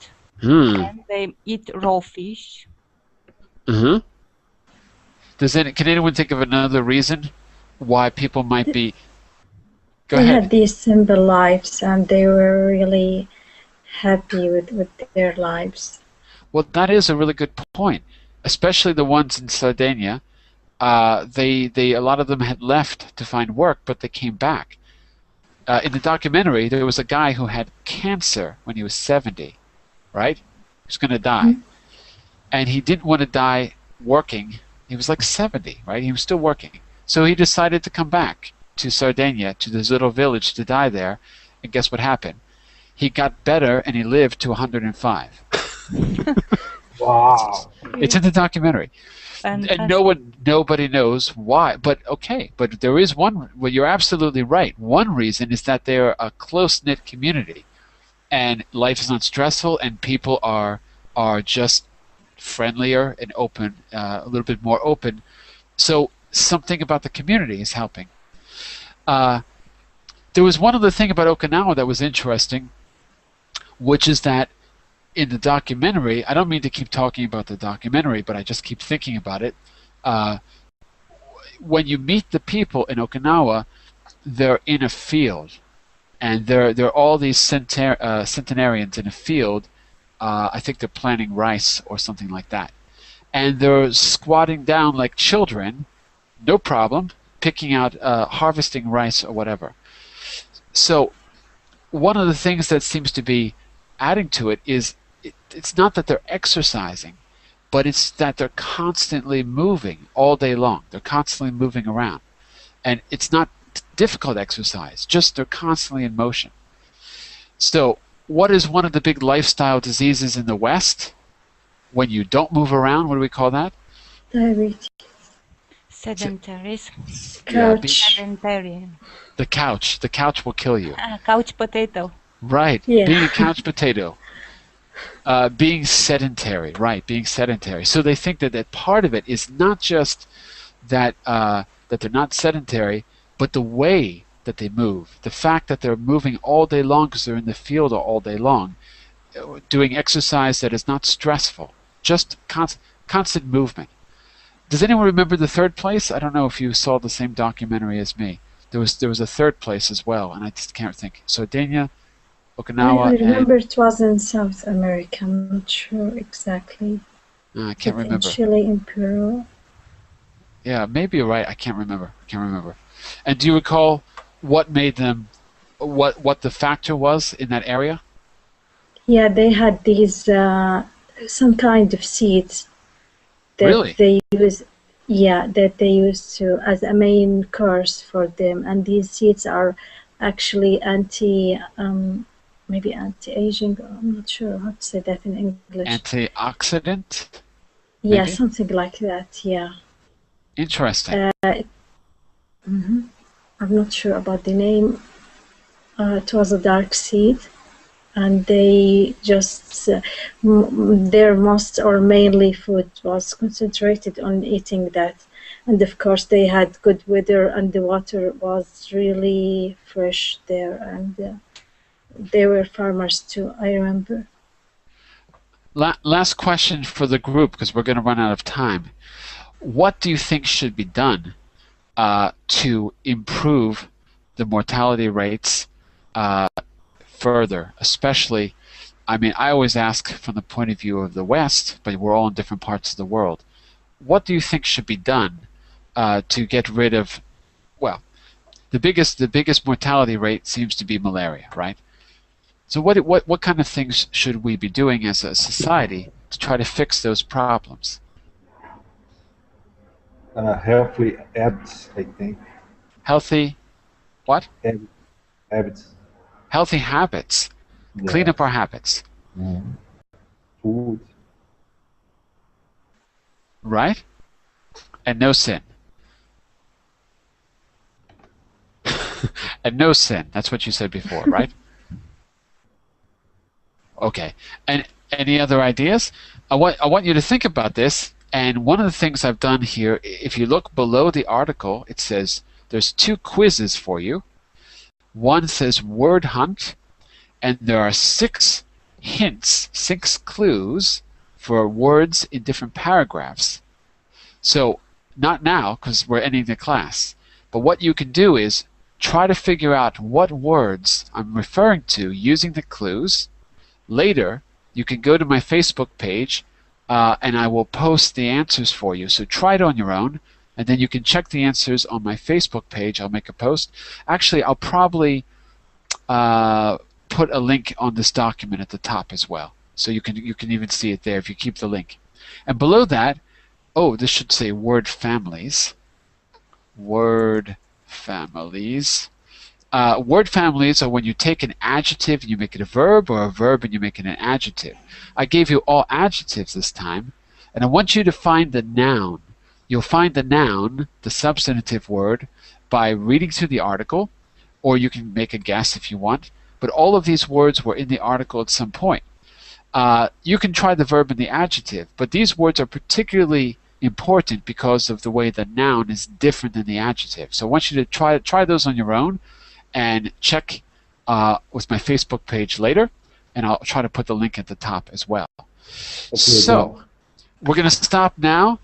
And they eat raw fish. Can anyone think of another reason why people might be? Go ahead. They had these simple lives, and they were really happy with their lives. Well, that is a really good point, especially the ones in Sardinia. A lot of them had left to find work, but they came back. In the documentary, there was a guy who had cancer when he was 70, right? He was going to die. And he didn't want to die working. He was like 70, right? He was still working. So he decided to come back to Sardinia, to this little village, to die there. And guess what happened? He got better and he lived to 105. Wow. It's in the documentary. Fantastic. And nobody knows why. But okay, but there is one. Well, you're absolutely right. One reason is that they're a close-knit community, and life is not stressful, and people are just friendlier and open, a little bit more open. So something about the community is helping. There was one other thing about Okinawa that was interesting. which is that in the documentary, I don't mean to keep talking about the documentary, but I just keep thinking about it. When you meet the people in Okinawa, they're in a field, and they're all these centenarians in a field. I think they're planting rice or something like that, and they're squatting down like children, no problem, picking out, harvesting rice or whatever. So one of the things that seems to be adding to it is it's not that they're exercising, but it's that they're constantly moving all day long. They're constantly moving around. And it's not difficult exercise, just they're constantly in motion. So what is one of the big lifestyle diseases in the West? When you don't move around, what do we call that? Diabetes. Sedentarism. Couch. Sedentary. The couch. The couch will kill you. Couch potato. Right. Yeah. Being a couch potato. Being sedentary. Right. Being sedentary. So they think that part of it is not just that that they're not sedentary, but the way that they move. The fact that they're moving all day long because they're in the field all day long, doing exercise that is not stressful, just constant movement. Does anyone remember the third place? I don't know if you saw the same documentary as me. There was a third place as well, and I just can't think. Sardinia, Okinawa, I remember it was in South America. I'm not sure exactly. I can't But remember. in Chile, in Peru. Yeah, maybe you're right. I can't remember. And do you recall what made them, what the factor was in that area? Yeah, they had these some kind of seeds that Really? they use. Yeah, that they use to as a main course for them, and these seeds are actually maybe anti-aging. I'm not sure how to say that in English. Antioxidant? Yeah, maybe? something like that. Yeah. Interesting. I'm not sure about the name. It was a dark seed, and they just their most or mainly food was concentrated on eating that. And of course, they had good weather, and the water was really fresh there, and they were farmers too. I remember. Last question for the group, because we're going to run out of time. What do you think should be done to improve the mortality rates further? Especially, I mean, I always ask from the point of view of the West, but we're all in different parts of the world. What do you think should be done to get rid of, well, the biggest mortality rate seems to be malaria, right? So what kind of things should we be doing as a society to try to fix those problems? Healthy habits, I think. Healthy, what? Habits. Healthy habits. Yeah. Clean up our habits. Food. Right? And no sin. And no sin. That's what you said before, right? Okay. And any other ideas? I want you to think about this. And one of the things I've done here, if you look below the article, it says there's 2 quizzes for you. One says word hunt, and there are 6 hints, 6 clues for words in different paragraphs. So not now, because we're ending the class, but what you can do is try to figure out what words I'm referring to using the clues. Later, you can go to my Facebook page, and I will post the answers for you. So try it on your own, and then you can check the answers on my Facebook page. I'll make a post. Actually, I'll probably put a link on this document at the top as well. So you can even see it there if you keep the link. And below that, this should say word families. Word families. Word families are when you take an adjective and you make it a verb, or a verb and you make it an adjective. I gave you all adjectives this time, and I want you to find the noun. You'll find the noun, the substantive word, by reading through the article, or you can make a guess if you want, but all of these words were in the article at some point. You can try the verb and the adjective, but these words are particularly important because of the way the noun is different than the adjective. So I want you to try those on your own, and check with my Facebook page later, and I'll try to put the link at the top as well. Okay, So we're going to stop now.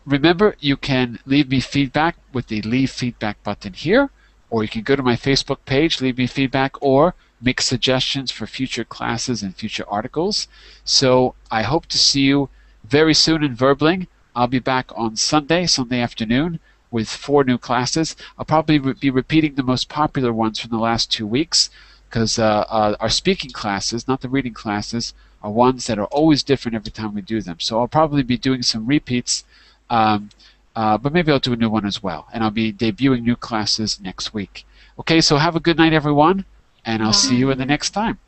Remember, you can leave me feedback with the leave feedback button here, or you can go to my Facebook page, leave me feedback, or make suggestions for future classes and future articles. So I hope to see you very soon in Verbling. I'll be back on Sunday afternoon, with 4 new classes. I'll probably be repeating the most popular ones from the last 2 weeks, because our speaking classes, not the reading classes, are ones that are always different every time we do them. So I'll probably be doing some repeats, but maybe I'll do a new one as well. And I'll be debuting new classes next week. Okay, so have a good night, everyone, and I'll see you in the next time.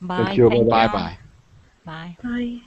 Bye. you. Thank Bye-bye. Bye. Bye.